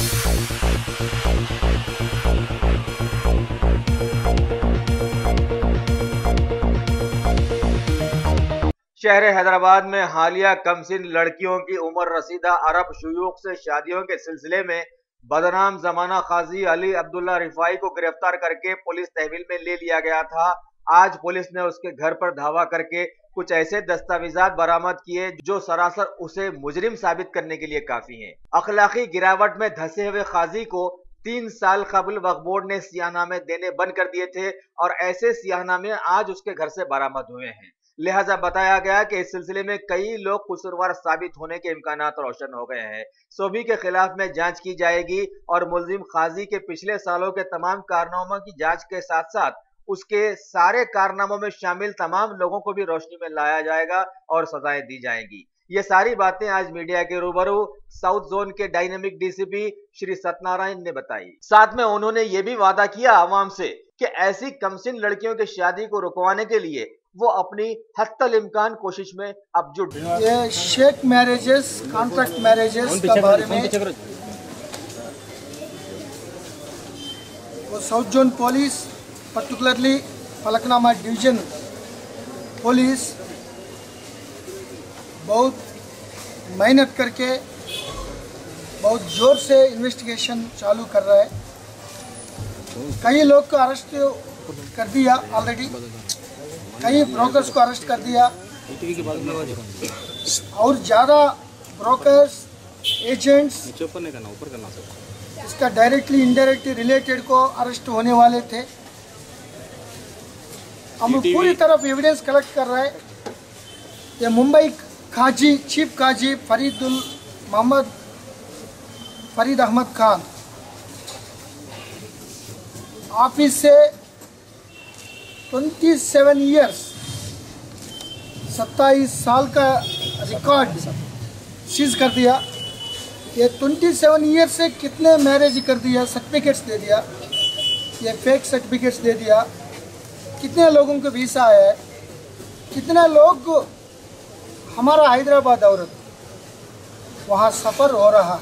शहर हैदराबाद में हालिया कमसिन लड़कियों की उम्र रसीदा अरब शुयूख से शादियों के सिलसिले में बदनाम जमाना काजी अली अब्दुल्ला रिफाई को गिरफ्तार करके पुलिस तहवील में ले लिया गया था। आज पुलिस ने उसके घर पर धावा करके कुछ ऐसे दस्तावेजात बरामद किए जो सरासर उसे मुजरिम साबित करने के लिए काफी हैं। अखलाकी गिरावट में धंसे हुए काजी को 3 साल कबल वक्फ बोर्ड ने सियाहनामे देने बंद कर दिए थे और ऐसे सियाहनामे आज उसके घर से बरामद हुए हैं। लिहाजा बताया गया कि इस सिलसिले में कई लोग कसूरवार साबित होने के इम्कानात रोशन हो गए हैं। सभी के खिलाफ में जांच की जाएगी और मुल्जिम काजी के पिछले सालों के तमाम कारनामों की जांच के साथ साथ उसके सारे कारनामों में शामिल तमाम लोगों को भी रोशनी में लाया जाएगा और सजाएं दी जाएंगी। ये सारी बातें आज मीडिया के रूबरू साउथ जोन के डायनेमिक डीसीपी श्री सत्यनारायण ने बताई। साथ में उन्होंने ये भी वादा किया आवाम से कि ऐसी कमसिन लड़कियों की शादी को रुकवाने के लिए वो अपनी हत्तल इम्कान कोशिश में अब जुट। ये शेक मैरिजेस, कॉन्ट्रैक्ट मैरिजेस के बारे में वो south zone police, particularly Falaknuma division police बहुत मेहनत करके बहुत जोर से इन्वेस्टिगेशन चालू कर रहा है। कई लोग को अरेस्ट कर दिया ऑलरेडी, कई ब्रोकर्स को अरेस्ट कर दिया और ज़्यादा ब्रोकर्स, एजेंट्स इसका डायरेक्टली इनडायरेक्टली रिलेटेड को अरेस्ट होने वाले थे। हम पूरी तरफ एविडेंस कलेक्ट कर रहे हैं। ये मुंबई काजी, चीफ काजी फरीद अहमद खान ऑफिस से 27 ईयर्स 27 साल का रिकॉर्ड सीज कर दिया। ये 27 ईयर से कितने मैरिज कर दिया, सर्टिफिकेट्स दे दिया, ये फेक सर्टिफिकेट्स दे दिया, कितने लोगों को वीसा आया है, कितने लोग हमारा हैदराबाद औरत वहाँ सफ़र हो रहा है,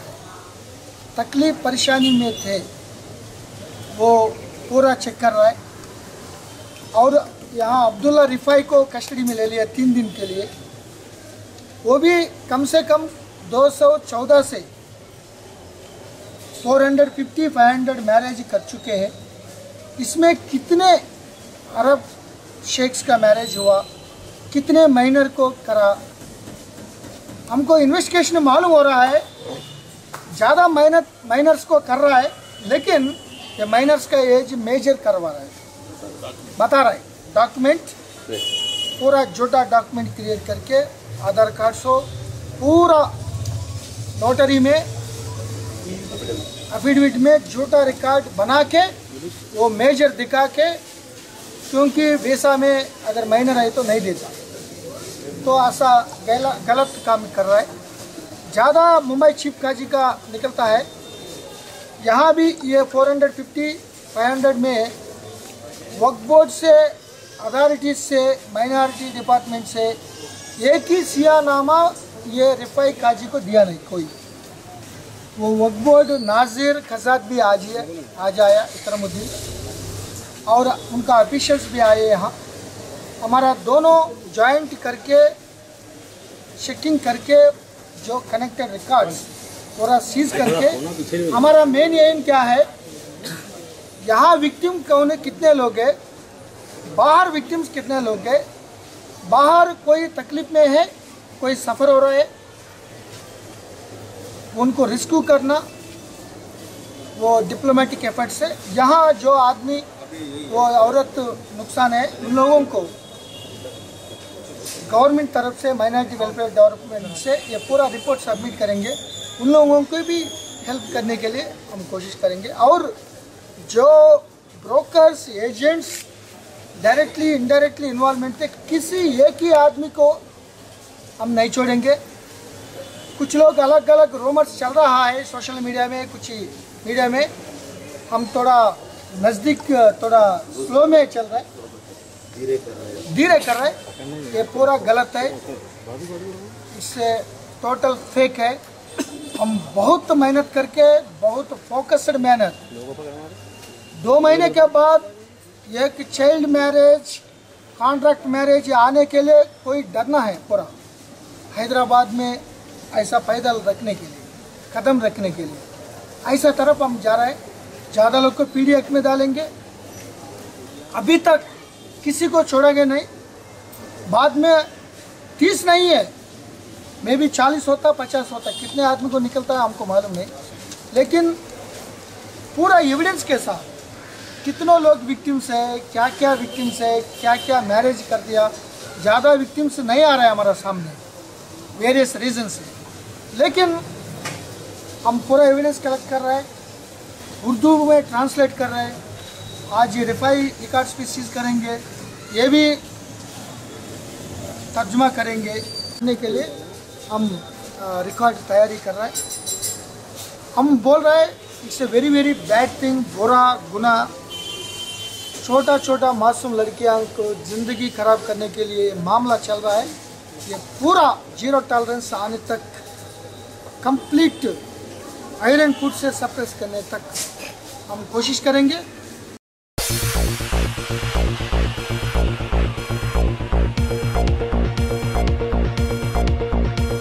तकलीफ परेशानी में थे, वो पूरा चेक कर रहा है। और यहाँ अब्दुल्ला रिफाई को कस्टडी में ले लिया 3 दिन के लिए। वो भी कम से कम 214 से 450-500 मैरिज कर चुके हैं। इसमें कितने अरब शेख्स का मैरिज हुआ, कितने माइनर को करा, हमको इन्वेस्टिगेशन मालूम हो रहा है। ज़्यादा माइनर्स को कर रहा है, लेकिन ये माइनर्स का एज मेजर करवा रहा है, बता रहा है। डॉक्यूमेंट पूरा झूठा डॉक्यूमेंट क्रिएट करके आधार कार्ड से पूरा नोटरी में एफिडेविट में झूठा रिकॉर्ड बना के वो मेजर दिखा के, क्योंकि वीसा में अगर माइनर है तो नहीं देता, तो ऐसा गलत काम कर रहा है। ज़्यादा मुंबई चीफ काजी का निकलता है। यहाँ भी ये 450-500 में वक्फ बोर्ड से, अथॉरिटीज से, माइनॉरिटी डिपार्टमेंट से एक ही सियाहनामा ये रिफाई काजी को दिया नहीं कोई। वो वक्फ बोर्ड नाजिर खजात भी आ जाया इकरामुद्दीन और उनका ऑफिशियल्स भी आए यहाँ। हमारा दोनों जॉइंट करके चेकिंग करके जो कनेक्टेड रिकॉर्ड्स पूरा सीज करके, हमारा मेन एम क्या है, यहाँ विक्टिम कौन है, कितने लोग हैं, बाहर विक्टिम्स कितने लोग हैं, बाहर कोई तकलीफ में है, कोई सफ़र हो रहा है, उनको रेस्क्यू करना वो डिप्लोमेटिक एफर्ट से। यहाँ जो आदमी वो औरत नुकसान है, उन लोगों को गवर्नमेंट तरफ से, माइनॉरिटी वेलफेयर डेवलपमेंट से ये पूरा रिपोर्ट सबमिट करेंगे। उन लोगों को भी हेल्प करने के लिए हम कोशिश करेंगे। और जो brokers, agents directly indirectly involvement थे, किसी एक ही आदमी को हम नहीं छोड़ेंगे। कुछ लोग अलग अलग रूमर्स चल रहा है सोशल मीडिया में, कुछ मीडिया में, हम थोड़ा नज़दीक, थोड़ा स्लो में चल रहा है, धीरे कर रहा है। ये पूरा गलत है, इससे टोटल फेक है। हम बहुत मेहनत करके, बहुत फोकस्ड मेहनत, 2 महीने के बाद एक चाइल्ड मैरिज, कॉन्ट्रैक्ट मैरिज आने के लिए कोई डरना है पूरा हैदराबाद में, ऐसा पैदल रखने के लिए, कदम रखने के लिए, ऐसा तरफ हम जा रहे हैं। ज़्यादा लोग को पीडीएफ में डालेंगे, अभी तक किसी को छोड़ेंगे नहीं। बाद में 30 नहीं है, मे भी 40 होता, 50 होता, कितने आदमी को निकलता है हमको मालूम नहीं, लेकिन पूरा एविडेंस के साथ कितनों लोग विक्टिम्स है, क्या क्या विक्टिम्स है, क्या क्या मैरिज कर दिया। ज़्यादा विक्टिम्स नहीं आ रहा है हमारा सामने वेरियस रीजन से, लेकिन हम पूरा एविडेंस कलेक्ट कर रहे हैं, उर्दू में ट्रांसलेट कर रहे हैं। आज ये रिफाई रिकॉर्ड्स भी सीज करेंगे, ये भी तर्जुमा करेंगे के लिए हम रिकॉर्ड तैयारी कर रहे हैं। हम बोल रहे हैं it's a very very bad thing, बुरा गुना, छोटा छोटा मासूम लड़कियां को ज़िंदगी ख़राब करने के लिए मामला चल रहा है। ये पूरा 0 टॉलरेंस आने तक, कंप्लीट आयरन फूड से सप्रेस करने तक हम कोशिश करेंगे।